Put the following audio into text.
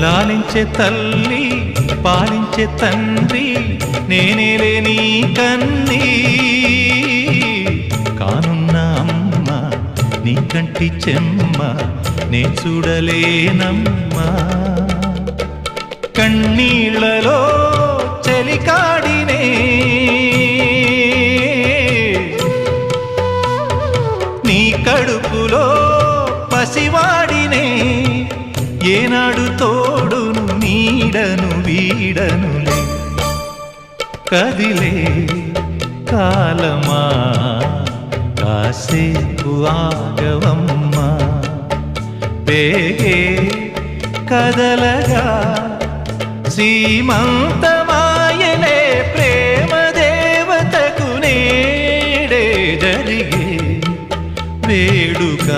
లాలించే తల్లి పాలించే తండ్రి నేనేలే నీ కన్నీ కానున్న అమ్మ నీ కంటి చెమ్మ నే చూడలేనమ్మా కన్నీళ్లలో చెలికాడినే నీ కడుపులో పసివాడినే ఏనాడు తోడును నీడను వీడనులే కదిలే కాలమా కాసేపు ఆగవమ్మా పేగే కదలగా సీమంతమాయనే ప్రేమ దేవతకు నేడే జరిగే వేడుక